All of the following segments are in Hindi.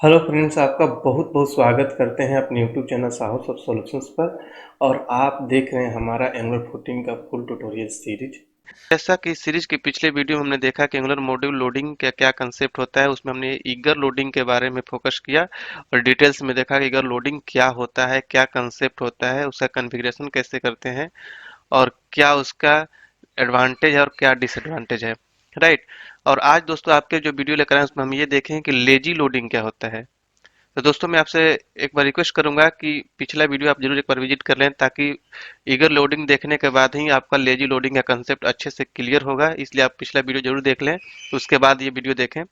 हेलो फ्रेंड्स, आपका बहुत बहुत स्वागत करते हैं अपने यूट्यूब चैनल साहस ऑफ सॉल्यूशंस पर। और आप देख रहे हैं हमारा एंगुलर 14 का फुल ट्यूटोरियल सीरीज। जैसा कि सीरीज के पिछले वीडियो में हमने देखा कि एंगुलर मॉड्यूल लोडिंग का क्या कंसेप्ट होता है, उसमें हमने ईगर लोडिंग के बारे में फोकस किया और डिटेल्स में देखा कि ईगर लोडिंग क्या होता है, क्या कंसेप्ट होता है, उसका कॉन्फ़िगरेशन कैसे करते हैं और क्या उसका एडवांटेज है और क्या डिसएडवांटेज है। राइट। और आज दोस्तों आपके जो वीडियो लेकर आए हैं उसमें हम ये देखें कि लेजी लोडिंग क्या होता है। तो दोस्तों मैं आपसे एक बार रिक्वेस्ट करूंगा कि पिछला वीडियो आप जरूर एक बार विजिट कर लें, ताकि ईगर लोडिंग देखने के बाद ही आपका लेजी लोडिंग का कंसेप्ट अच्छे से क्लियर होगा। इसलिए आप पिछला वीडियो जरूर देख लें, उसके बाद ये वीडियो देखें।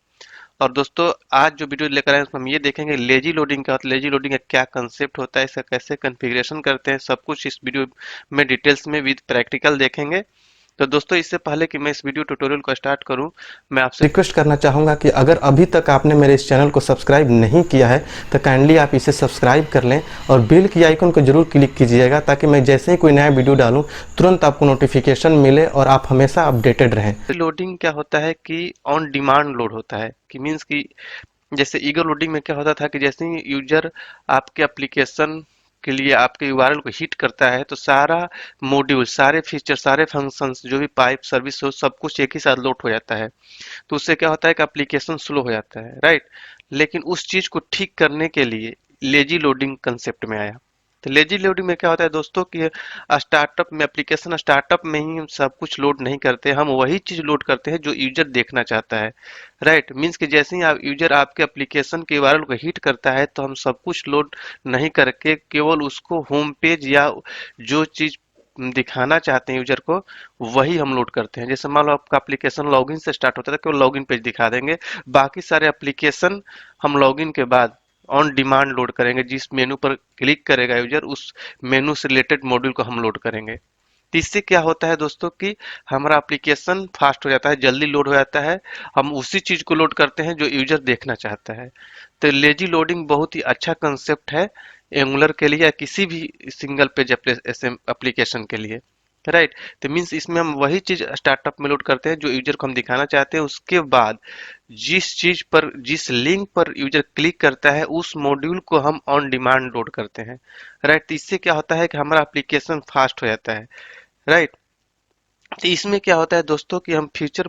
और दोस्तों आज जो वीडियो लेकर आए हैं उसमें हम ये देखेंगे लेजी लोडिंग का लेजी लोडिंग का क्या कंसेप्ट होता है, इसका कैसे कॉन्फ़िगरेशन करते हैं, सब कुछ इस वीडियो में डिटेल्स में विद प्रैक्टिकल देखेंगे। तो दोस्तों इससे पहले कि मैं इस वीडियो ट्यूटोरियल को स्टार्ट करूं, मैं आपसे रिक्वेस्ट करना चाहूँगा कि अगर अभी तक आपने मेरे इस चैनल को सब्सक्राइब नहीं किया है तो काइंडली आप इसे सब्सक्राइब कर लें और बेल की आइकन को जरूर क्लिक कीजिएगा, ताकि मैं जैसे ही कोई नया वीडियो डालूं तुरंत आपको नोटिफिकेशन मिले और आप हमेशा अपडेटेड रहें। लोडिंग क्या होता है कि ऑन डिमांड लोड होता है, कि मीन्स कि जैसे ईगर लोडिंग में क्या होता था कि जैसे ही यूजर आपके एप्लीकेशन के लिए आपके यूआरएल को हिट करता है तो सारा मॉड्यूल, सारे फीचर, सारे फंक्शंस, जो भी पाइप सर्विस हो, सब कुछ एक ही साथ लोड हो जाता है। तो उससे क्या होता है कि एप्लीकेशन स्लो हो जाता है। राइट। लेकिन उस चीज को ठीक करने के लिए लेजी लोडिंग कंसेप्ट में आया। तो लेजी लोडिंग में क्या होता है दोस्तों कि स्टार्टअप में, एप्लीकेशन स्टार्टअप में ही हम सब कुछ लोड नहीं करते, हम वही चीज लोड करते हैं जो यूजर देखना चाहता है। राइट। मीन्स कि जैसे ही आप यूजर आपके एप्लीकेशन के यूआरएल को हिट करता है तो हम सब कुछ लोड नहीं करके केवल उसको होम पेज या जो चीज दिखाना चाहते हैं यूजर को वही हम लोड करते हैं। जैसे मान लो आपका एप्लीकेशन लॉगिन से स्टार्ट होता है तो केवल लॉगिन पेज दिखा देंगे, बाकी सारे एप्लीकेशन हम लॉगिन के बाद ऑन डिमांड लोड करेंगे। जिस मेनू पर क्लिक करेगा यूजर उस मेनू से रिलेटेड मॉड्यूल को हम लोड करेंगे। तो इससे क्या होता है दोस्तों कि हमारा एप्लीकेशन फास्ट हो जाता है, जल्दी लोड हो जाता है, हम उसी चीज को लोड करते हैं जो यूजर देखना चाहता है। तो लेजी लोडिंग बहुत ही अच्छा कंसेप्ट है एंगुलर के लिए या किसी भी सिंगल पेज एप्लीकेशन के लिए। राइट। तो मीन्स इसमें हम वही चीज स्टार्टअप में लोड करते हैं जो यूजर को हम दिखाना चाहते हैं, उसके बाद जिस चीज पर, जिस लिंक पर यूजर क्लिक करता है उस मॉड्यूल को हम ऑन डिमांड लोड करते हैं। राइट। तो इससे क्या होता है कि हमारा एप्लीकेशन फास्ट हो जाता है। राइट। तो इसमें क्या होता है दोस्तों कि हम फ्यूचर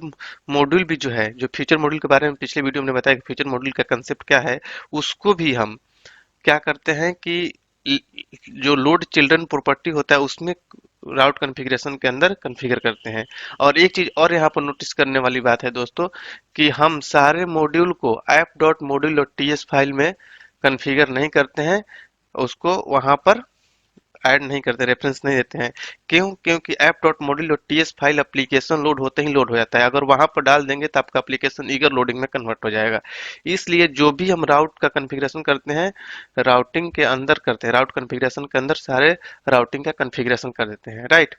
मॉड्यूल भी जो है, जो फ्यूचर मॉड्यूल के बारे में पिछले वीडियो में बताया कि फ्यूचर मॉड्यूल का कंसेप्ट क्या है, उसको भी हम क्या करते हैं कि जो लोड चिल्ड्रन प्रॉपर्टी होता है उसमें राउट कॉन्फ़िगरेशन के अंदर कॉन्फ़िगर करते हैं। और एक चीज और यहाँ पर नोटिस करने वाली बात है दोस्तों कि हम सारे मॉड्यूल को app.module.ts फाइल में कॉन्फ़िगर नहीं करते हैं, उसको वहां पर ऐड नहीं करते, रेफरेंस नहीं देते हैं। क्यों? क्योंकि app.module.ts फाइल एप्लीकेशन लोड होते ही लोड हो जाता है, अगर वहां पर डाल देंगे तो आपका एप्लीकेशन ईगर लोडिंग में कन्वर्ट हो जाएगा। इसलिए जो भी हम राउट का कॉन्फ़िगरेशन करते हैं राउटिंग के अंदर करते हैं, राउट कॉन्फ़िगरेशन के अंदर सारे राउटिंग का कॉन्फ़िगरेशन कर देते हैं। राइट।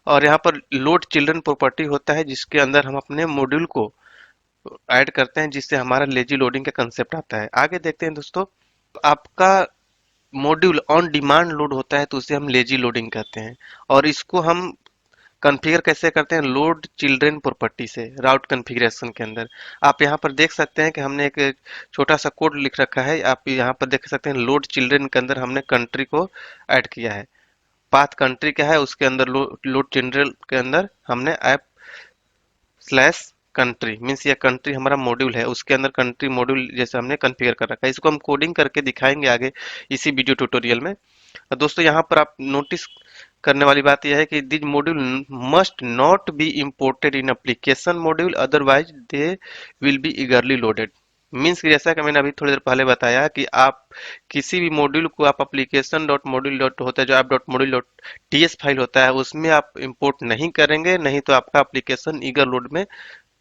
और यहाँ पर लोड चिल्ड्रन प्रॉपर्टी होता है जिसके अंदर हम अपने मॉड्यूल को ऐड करते हैं, जिससे हमारा लेजी लोडिंग का कंसेप्ट आता है। आगे देखते हैं दोस्तों। आपका मॉड्यूल ऑन डिमांड लोड होता है तो उसे हम लेजी लोडिंग कहते हैं। और इसको हम कॉन्फ़िगर कैसे करते हैं? लोड चिल्ड्रन प्रॉपर्टी से, राउट कॉन्फ़िगरेशन के अंदर। आप यहाँ पर देख सकते हैं कि हमने एक छोटा सा कोड लिख रखा है, आप यहाँ पर देख सकते हैं लोड चिल्ड्रन के अंदर हमने कंट्री को ऐड किया है। पाथ कंट्री क्या है उसके अंदर, लोड चिल्ड्रन के अंदर हमने ऐप स्लैश कंट्री, मीन्स ये कंट्री हमारा मॉड्यूल है, उसके अंदर कंट्री मॉड्यूल जैसे हमने कॉन्फ़िगर कर रखा है। इसको हम कोडिंग करके दिखाएंगे आगे इसी वीडियो ट्यूटोरियल में। दोस्तों यहाँ पर आप नोटिस करने वाली बात यह है कि this module must not be imported in application module, otherwise they will be ईगरली loaded. Means कि जैसा कि मैंने अभी थोड़ी देर पहले बताया कि आप किसी भी मॉड्यूल को आप एप्लीकेशन डॉट मॉड्यूल डॉट होता है जो app dot module dot TS file होता है उसमें आप इंपोर्ट नहीं करेंगे, नहीं तो आपका एप्लीकेशन ईगर लोड में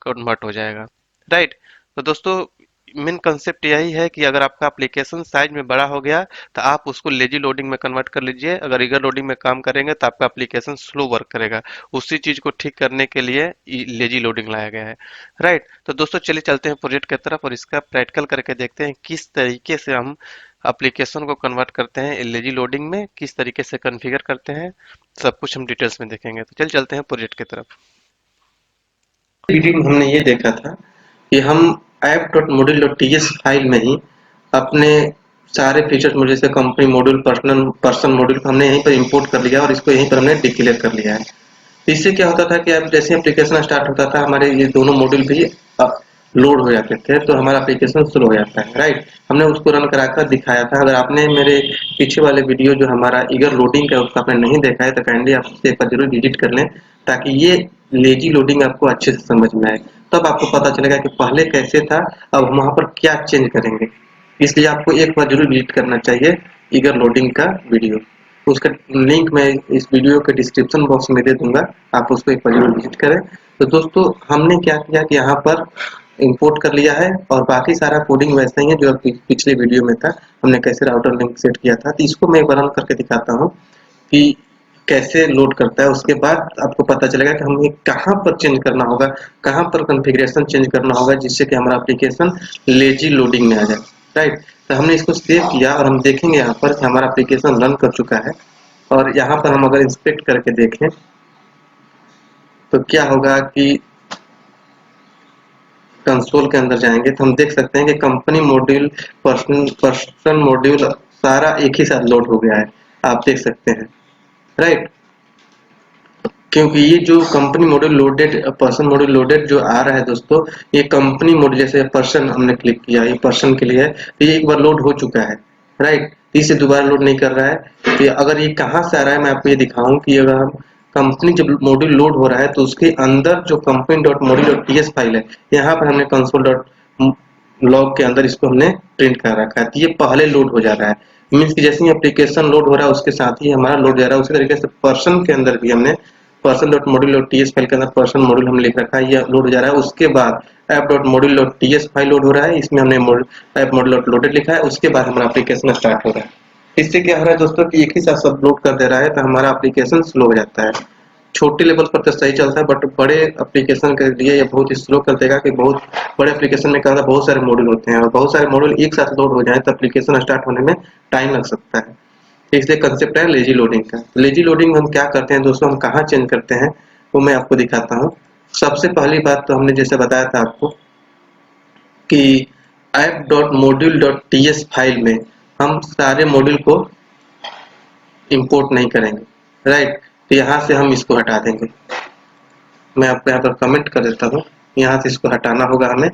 कन्वर्ट हो जाएगा। राइट। तो दोस्तों मेन कंसेप्ट यही है कि अगर आपका एप्लीकेशन साइज में बड़ा हो गया तो आप उसको लेजी लोडिंग में कन्वर्ट कर लीजिए, अगर ईगर लोडिंग में काम करेंगे तो आपका एप्लीकेशन स्लो वर्क करेगा। उसी चीज को ठीक करने के लिए लेजी लोडिंग लाया गया है। राइट। तो दोस्तों चलिए चलते हैं प्रोजेक्ट की तरफ और इसका प्रैक्टिकल करके देखते हैं किस तरीके से हम एप्लीकेशन को कन्वर्ट करते हैं लेजी लोडिंग में, किस तरीके से कॉन्फ़िगर करते हैं, सब कुछ हम डिटेल्स में देखेंगे। तो चल चलते हैं प्रोजेक्ट की तरफ। वीडियो में हमने ये देखा था कि हम app.module.ts फाइल में ही अपने सारे फीचर्स में, जैसे कंपनी मॉड्यूल, पर्सन मॉड्यूल को हमने यहीं पर इंपोर्ट कर लिया और इसको यहीं पर हमने डिक्लेयर कर लिया है। तो इससे क्या होता था कि अब जैसे एप्लीकेशन स्टार्ट होता था, हमारे ये दोनों मॉड्यूल भी लोड हो जाते थे, तो हमारा एप्लीकेशन स्लो हो जाता है, राइट। हमने उसको रन कराकर दिखाया था। अगर आपने मेरे पीछे वाले वीडियो जो हमारा ईगर लोडिंग का उसको आपने नहीं देखा है तो काइंडली आप उससे एक बार जरूर विजिट कर लें, ताकि ये लेजी लोडिंग आपको अच्छे से समझ में आए। तब आपको पता चलेगा कि पहले कैसे था, अब हम वहाँ पर क्या चेंज करेंगे। इसलिए आपको एक बार जरूर विजिट करना चाहिए ईगर लोडिंग का वीडियो। उसका लिंक मैं इस वीडियो के डिस्क्रिप्शन बॉक्स में दे दूंगा, आप उसको एक बार जरूर विजिट करें। तो दोस्तों, हमने क्या किया कि यहाँ पर इंपोर्ट कर लिया है और बाकी सारा कोडिंग वैसा ही है जो पिछले वीडियो में था। हमने कैसे राउटर लिंक सेट किया था, तो इसको मैं एक बार रन करके दिखाता हूँ कि कैसे लोड करता है। उसके बाद आपको पता चलेगा कि हमें कहाँ पर चेंज करना होगा, कहाँ पर कॉन्फ़िगरेशन चेंज करना होगा, जिससे कि हमारा एप्लीकेशन लेजी लोडिंग में आ जाए, राइट। तो हमने इसको सेव किया और हम देखेंगे यहाँ पर कि हमारा एप्लीकेशन रन कर चुका है। और यहाँ पर हम अगर इंस्पेक्ट करके देखें तो क्या होगा कि कंसोल के अंदर जाएंगे तो हम देख सकते हैं कि कंपनी मॉड्यूल, पर्सन मॉड्यूल सारा एक ही साथ लोड हो गया है, आप देख सकते हैं, राइट। क्योंकि ये जो company module loaded, person module loaded जो आ रहा है दोस्तों, ये कंपनी मॉड्यूल, जैसे पर्सन हमने क्लिक किया, ये पर्सन के लिए है, तो ये एक बार लोड हो चुका है, राइट। इसे दोबारा लोड नहीं कर रहा है। तो अगर ये कहाँ से आ रहा है, मैं आपको ये दिखाऊं कि अगर हम कंपनी जब मॉड्यूल लोड हो रहा है तो उसके अंदर जो company dot module dot TS file है, यहाँ पर हमने कंसोल डॉट लॉग के अंदर इसको हमने प्रिंट कर रखा है, तो ये पहले लोड हो जा रहा है। मीन्स कि जैसे ही एप्लीकेशन लोड हो रहा है उसके साथ ही हमारा लोड जा रहा है। उसी तरीके से पर्सन के अंदर भी हमने person dot module dot TS file के अंदर पर्सन मॉड्यूल हम लिख रखा है, ये लोड हो जा रहा है। उसके बाद app dot module dot TS file load हो रहा है, इसमें हमने ऐप मॉड्यूल डॉट लोडेड लिखा है। उसके बाद हमारा एप्लीकेशन स्टार्ट हो रहा है। इससे क्या हो रहा है दोस्तों कि एक ही साथ सब लोड कर दे रहा है, तो हमारा एप्लीकेशन स्लो हो जाता है। छोटे लेवल पर तो सही चलता है, बट बड़े एप्लीकेशन के लिए ये बहुत ही स्लो कर देगा। कि बहुत बड़े एप्लीकेशन में क्या होता है, बहुत सारे मॉड्यूल होते हैं और बहुत सारे मॉड्यूल एक साथ लोड हो जाए तो एप्लीकेशन स्टार्ट होने में टाइम लग सकता है। इसलिए कंसेप्ट है लेजी लोडिंग का। लेजी लोडिंग में हम क्या करते हैं दोस्तों, हम कहाँ चेंज करते हैं वो मैं आपको दिखाता हूँ। सबसे पहली बात तो हमने जैसे बताया था आपको कि app dot module dot TS file में हम सारे मॉड्यूल को इंपोर्ट नहीं करेंगे, राइट। तो यहाँ से हम इसको हटा देंगे। मैं आपको यहाँ पर कमेंट कर देता हूँ, यहाँ से इसको हटाना होगा हमें।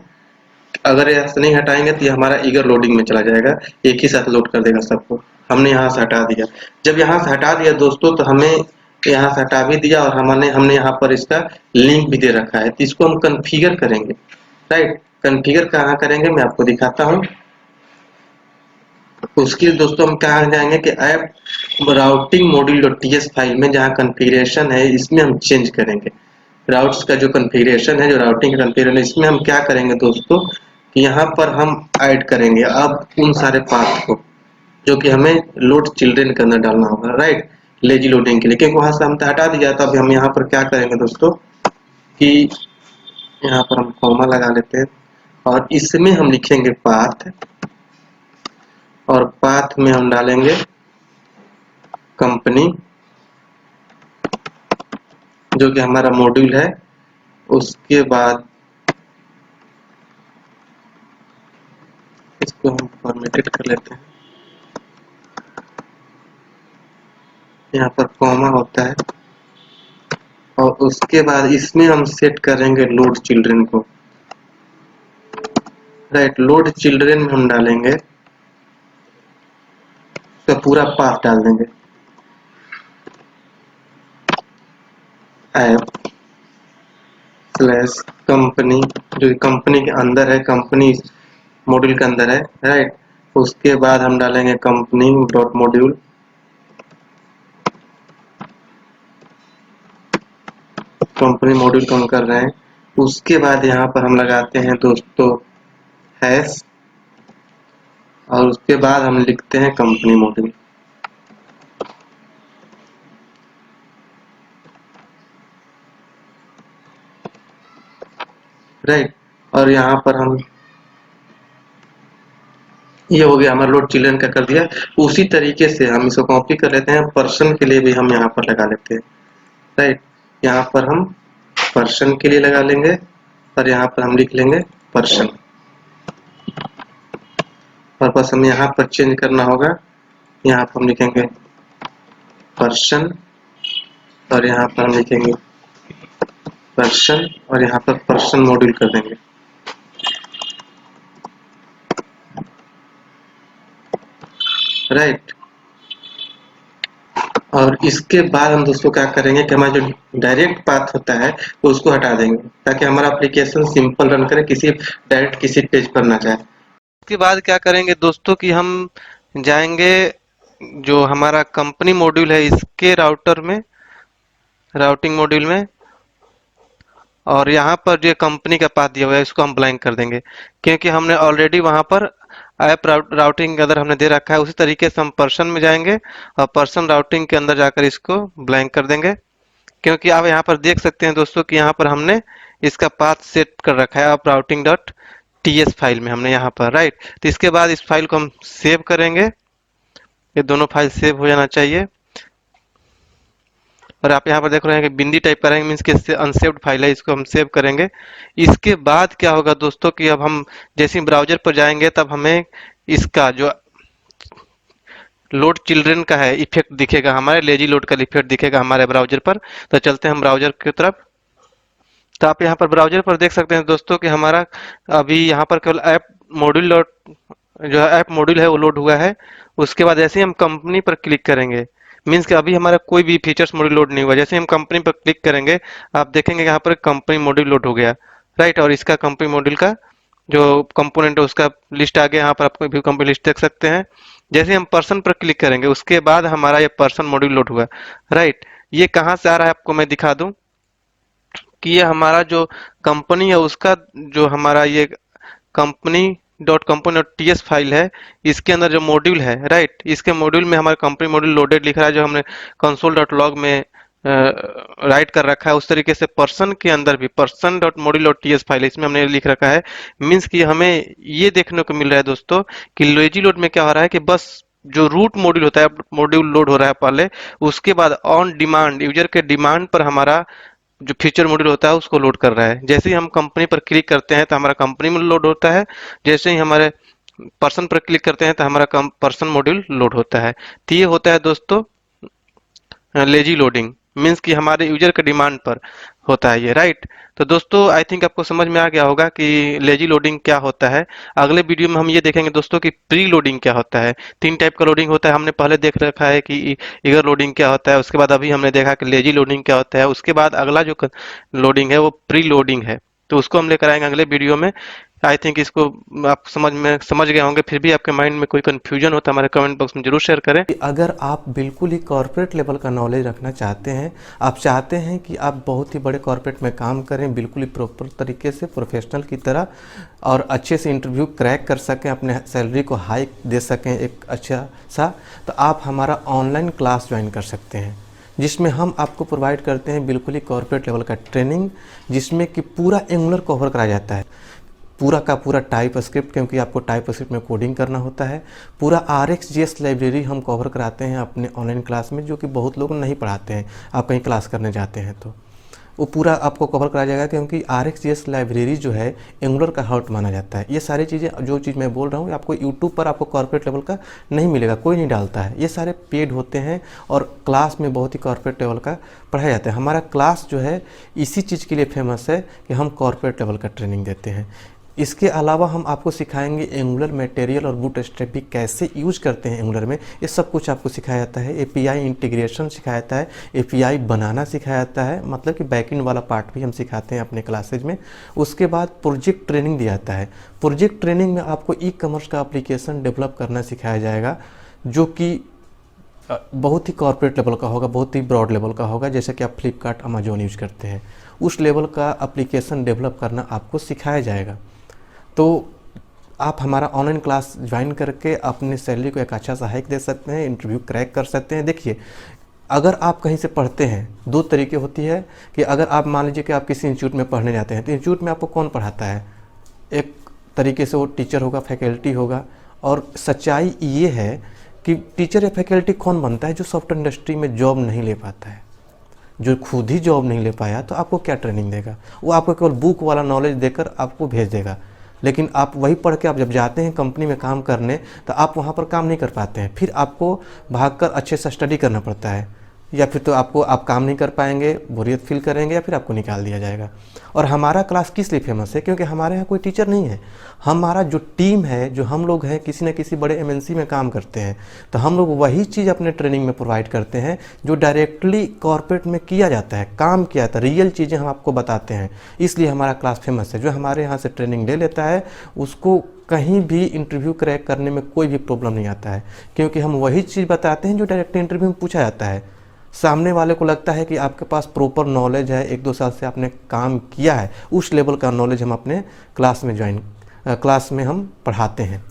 अगर यहाँ से नहीं हटाएंगे तो ये हमारा ईगर लोडिंग में चला जाएगा, एक ही साथ लोड कर देगा सबको। हमने यहाँ से हटा दिया। जब यहाँ से हटा दिया दोस्तों, तो हमें यहाँ से हटा भी दिया और हमने यहाँ पर इसका लिंक भी दे रखा है, तो इसको हम कन्फिगर करेंगे, राइट। कन्फिगर कहाँ करेंगे मैं आपको दिखाता हूँ। उसके लिए दोस्तों हम कहाँ जाएंगे कि app routing module dot TS file में जहाँ कन्फिगरेशन है, इसमें हम चेंज करेंगे। राउट्स का जो कन्फिगरेशन है, जो राउटिंग का कन्फिगरेशन है, इसमें हम क्या करेंगे दोस्तों कि यहाँ पर हम ऐड करेंगे अब उन सारे पाथ को जो कि हमें लोड चिल्ड्रेन के अंदर डालना होगा, राइट। लेजी लोडिंग के लिए, क्योंकि वहां से हम हटा दिया था। अभी हम यहाँ पर क्या करेंगे दोस्तों कि यहाँ पर हम कॉमा लगा लेते हैं और इसमें हम लिखेंगे पाथ, और पाथ में हम डालेंगे कंपनी जो कि हमारा मॉड्यूल है। उसके बाद इसको हम फॉर्मेटेड कर लेते हैं, यहाँ पर कॉमा होता है। और उसके बाद इसमें हम सेट करेंगे लोड चिल्ड्रेन को, राइट। लोड चिल्ड्रेन में हम डालेंगे तो पूरा पाथ डाल देंगे, ऐप स्लैश कंपनी, जो कंपनी के अंदर है, कंपनी मॉड्यूल के अंदर है, राइट। उसके बाद हम डालेंगे company dot module, company module को हम कर रहे हैं। उसके बाद यहाँ पर हम लगाते हैं दोस्तों हैश, और उसके बाद हम लिखते हैं कंपनी मॉड्यूल, राइट। और यहाँ पर हम, ये हो गया हमारा लोड चिल्ड्रन का कर दिया। उसी तरीके से हम इसको कॉपी कर लेते हैं, पर्सन के लिए भी हम यहाँ पर लगा लेते हैं, राइट। यहाँ पर हम पर्सन के लिए लगा लेंगे और यहाँ पर हम लिख लेंगे पर्सन, और बस हमें यहाँ पर चेंज करना होगा। यहाँ पर हम लिखेंगे पर्सन और यहाँ पर हम लिखेंगे पर्सन और यहाँ पर पर्सन मॉड्यूल कर देंगे। राइट। और इसके बाद हम दोस्तों क्या करेंगे कि हमारा जो डायरेक्ट पाथ होता है उसको हटा देंगे, ताकि हमारा एप्लीकेशन सिंपल रन करे, डायरेक्ट किसी पेज पर ना जाए। उसके बाद क्या करेंगे दोस्तों कि हम जाएंगे जो हमारा कंपनी मॉड्यूल है इसके राउटिंग मॉड्यूल में, और यहाँ पर जो कंपनी का पाथ दिया हुआ है इसको हम ब्लैंक कर देंगे, क्योंकि हमने ऑलरेडी वहाँ पर ऐप राउटिंग अगर हमने दे रखा है उसी तरीके से हम पर्सन में जाएंगे और पर्सन राउटिंग के अंदर जाकर इसको ब्लैंक कर देंगे। क्योंकि आप यहाँ पर देख सकते हैं दोस्तों कि यहाँ पर हमने इसका पाथ सेट कर रखा है आप राउटिंग डॉट टीएस फाइल में हमने यहाँ पर, राइट। तो इसके बाद इस फाइल को हम सेव करेंगे, ये दोनों फाइल सेव हो जाना चाहिए। और आप यहाँ पर देख रहे हैं कि बिंदी टाइप करेंगे मीन्स कि अनसेव्ड फाइल है, इसको हम सेव करेंगे। इसके बाद क्या होगा दोस्तों कि अब हम जैसे ही ब्राउजर पर जाएंगे तब हमें इसका जो लोड चिल्ड्रन का है इफेक्ट दिखेगा, हमारे लेजी लोड का इफेक्ट दिखेगा हमारे ब्राउजर पर। तो चलते हैं हम ब्राउजर की तरफ। तो आप यहाँ पर ब्राउजर पर देख सकते हैं दोस्तों कि हमारा अभी यहाँ पर केवल ऐप मॉड्यूल लोड जो है ऐप मॉड्यूल है वो लोड हुआ है। उसके बाद जैसे ही हम कंपनी पर क्लिक करेंगे मीन्स कि अभी हमारा कोई भी फीचर्स मॉड्यूल लोड नहीं हुआ, जैसे हम कंपनी पर क्लिक करेंगे आप देखेंगे यहाँ पर कंपनी मॉड्यूल लोड हो गया, राइट। और इसका कंपनी मॉड्यूल का जो कंपोनेंट है उसका लिस्ट आ गया, यहाँ पर आप व्यू कंपनी लिस्ट देख सकते हैं। जैसे हम पर्सन पर क्लिक करेंगे उसके बाद हमारा ये पर्सन मॉड्यूल लोड हुआ, राइट। ये कहाँ से आ रहा है आपको मैं दिखा दूं कि ये हमारा जो कंपनी है उसका जो हमारा ये कंपनी.ts फाइल है इसके अंदर जो मॉड्यूल है, राइट, इसके मॉड्यूल में हमारा कंपनी मॉड्यूल लोडेड लिख रहा है जो हमने console.log में राइट कर रखा है। उस तरीके से पर्सन के अंदर भी person.module.ts फाइल इसमें हमने लिख रखा है। मीन्स कि हमें ये देखने को मिल रहा है दोस्तों कि लेजी लोड में क्या हो रहा है कि बस जो रूट मॉड्यूल होता है मॉड्यूल लोड हो रहा है पहले, उसके बाद ऑन डिमांड यूजर के डिमांड पर हमारा जो फीचर मॉड्यूल होता है उसको लोड कर रहा है। जैसे ही हम कंपनी पर क्लिक करते हैं तो हमारा कंपनी में लोड होता है, जैसे ही हमारे पर्सन पर क्लिक करते हैं तो हमारा पर्सन मॉड्यूल लोड होता है। तो ये होता है दोस्तों लेजी लोडिंग, मीन्स कि हमारे यूजर के डिमांड पर होता है ये, राइट। तो दोस्तों आई थिंक आपको समझ में आ गया होगा कि लेजी लोडिंग क्या होता है। अगले वीडियो में हम ये देखेंगे दोस्तों कि प्री लोडिंग क्या होता है। 3 टाइप का लोडिंग होता है, हमने पहले देख रखा है कि ईगर लोडिंग क्या होता है, उसके बाद अभी हमने देखा कि लेजी लोडिंग क्या होता है, उसके बाद अगला जो लोडिंग है वो प्री लोडिंग है। तो उसको हम लेकर आएंगे अगले वीडियो में। आई थिंक इसको आप समझ गए होंगे। फिर भी आपके माइंड में कोई कंफ्यूजन होता है हमारे कमेंट बॉक्स में जरूर शेयर करें। अगर आप बिल्कुल ही कॉर्पोरेट लेवल का नॉलेज रखना चाहते हैं, आप चाहते हैं कि आप बहुत ही बड़े कॉर्पोरेट में काम करें बिल्कुल ही प्रॉपर तरीके से प्रोफेशनल की तरह और अच्छे से इंटरव्यू क्रैक कर सकें, अपने सैलरी को हाइक दे सकें एक अच्छा सा, तो आप हमारा ऑनलाइन क्लास ज्वाइन कर सकते हैं, जिसमें हम आपको प्रोवाइड करते हैं बिल्कुल ही कॉर्पोरेट लेवल का ट्रेनिंग, जिसमें कि पूरा एंगुलर कवर कराया जाता है, पूरा का पूरा टाइप स्क्रिप्ट, क्योंकि आपको टाइप स्क्रिप्ट में कोडिंग करना होता है। पूरा RxJS लाइब्रेरी हम कवर कराते हैं अपने ऑनलाइन क्लास में, जो कि बहुत लोग नहीं पढ़ाते हैं। आप कहीं क्लास करने जाते हैं तो वो पूरा आपको कवर कराया जाएगा, क्योंकि RxJS लाइब्रेरी जो है एंगुलर का हार्ट माना जाता है। ये सारी चीज़ें जो चीज़ मैं बोल रहा हूँ आपको यूट्यूब पर आपको कॉर्पोरेट लेवल का नहीं मिलेगा, कोई नहीं डालता है। ये सारे पेड होते हैं और क्लास में बहुत ही कॉर्पोरेट लेवल का पढ़ाया जाता है। हमारा क्लास जो है इसी चीज़ के लिए फेमस है कि हम कॉर्पोरेट लेवल का ट्रेनिंग देते हैं। इसके अलावा हम आपको सिखाएंगे एंगुलर मटेरियल और बूटस्ट्रैप भी कैसे यूज करते हैं एंगुलर में, ये सब कुछ आपको सिखाया जाता है। API इंटीग्रेशन सिखाया जाता है, API बनाना सिखाया जाता है, मतलब कि बैकएंड वाला पार्ट भी हम सिखाते हैं अपने क्लासेज में। उसके बाद प्रोजेक्ट ट्रेनिंग दिया जाता है। प्रोजेक्ट ट्रेनिंग में आपको ई-कॉमर्स का एप्लीकेशन डेवलप करना सिखाया जाएगा, जो कि बहुत ही कॉर्पोरेट लेवल का होगा, बहुत ही ब्रॉड लेवल का होगा। जैसे कि आप फ्लिपकार्ट अमेजोन यूज करते हैं, उस लेवल का एप्लीकेशन डेवलप करना आपको सिखाया जाएगा। तो आप हमारा ऑनलाइन क्लास ज्वाइन करके अपने सैलरी को एक अच्छा सा हाइक दे सकते हैं, इंटरव्यू क्रैक कर सकते हैं। देखिए, अगर आप कहीं से पढ़ते हैं, 2 तरीके होती है कि अगर आप मान लीजिए कि आप किसी इंस्टीट्यूट में पढ़ने जाते हैं तो इंस्टीट्यूट में आपको कौन पढ़ाता है, एक तरीके से वो टीचर होगा, फैकल्टी होगा। और सच्चाई ये है कि टीचर या फैकल्टी कौन बनता है, जो सॉफ्टवेयर इंडस्ट्री में जॉब नहीं ले पाता है, जो खुद ही जॉब नहीं ले पाया, तो आपको क्या ट्रेनिंग देगा? वो आपको केवल बुक वाला नॉलेज देकर आपको भेज देगा। लेकिन आप वही पढ़ के आप जब जाते हैं कंपनी में काम करने तो आप वहाँ पर काम नहीं कर पाते हैं, फिर आपको भागकर अच्छे से स्टडी करना पड़ता है, या फिर तो आप काम नहीं कर पाएंगे, बोरियत फील करेंगे, या फिर आपको निकाल दिया जाएगा। और हमारा क्लास किस लिए फेमस है? क्योंकि हमारे यहाँ कोई टीचर नहीं है। हमारा जो टीम है, जो हम लोग हैं, किसी न किसी बड़े एमएनसी में काम करते हैं, तो हम लोग वही चीज़ अपने ट्रेनिंग में प्रोवाइड करते हैं जो डायरेक्टली कॉर्पोरेट में किया जाता है, काम किया जाता है, रियल चीज़ें हम आपको बताते हैं। इसलिए हमारा क्लास फेमस है। जो हमारे यहाँ से ट्रेनिंग ले लेता है उसको कहीं भी इंटरव्यू क्रैक करने में कोई भी प्रॉब्लम नहीं आता है, क्योंकि हम वही चीज़ बताते हैं जो डायरेक्टली इंटरव्यू में पूछा जाता है। सामने वाले को लगता है कि आपके पास प्रॉपर नॉलेज है, 1-2 साल से आपने काम किया है, उस लेवल का नॉलेज हम अपने क्लास में हम पढ़ाते हैं।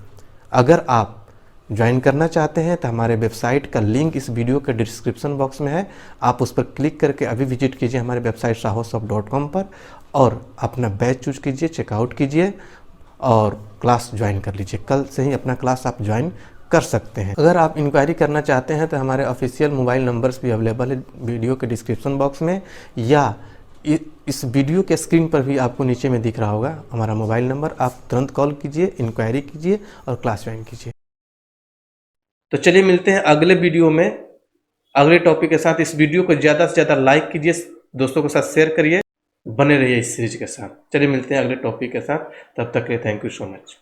अगर आप ज्वाइन करना चाहते हैं तो हमारे वेबसाइट का लिंक इस वीडियो के डिस्क्रिप्शन बॉक्स में है, आप उस पर क्लिक करके अभी विजिट कीजिए हमारे वेबसाइट sahosoft.com पर और अपना बैच चूज कीजिए, चेकआउट कीजिए और क्लास ज्वाइन कर लीजिए। कल से ही अपना क्लास आप ज्वाइन कर सकते हैं। अगर आप इंक्वायरी करना चाहते हैं तो हमारे ऑफिशियल मोबाइल नंबर्स भी अवेलेबल है वीडियो के डिस्क्रिप्शन बॉक्स में, या इस वीडियो के स्क्रीन पर भी आपको नीचे में दिख रहा होगा हमारा मोबाइल नंबर। आप तुरंत कॉल कीजिए, इंक्वायरी कीजिए और क्लास ज्वाइन कीजिए। तो चलिए मिलते हैं अगले वीडियो में अगले टॉपिक के साथ। इस वीडियो को ज़्यादा से ज़्यादा लाइक कीजिए, दोस्तों के साथ शेयर करिए, बने रहिए इस सीरीज के साथ। चलिए मिलते हैं अगले टॉपिक के साथ, तब तक के लिए थैंक यू सो मच।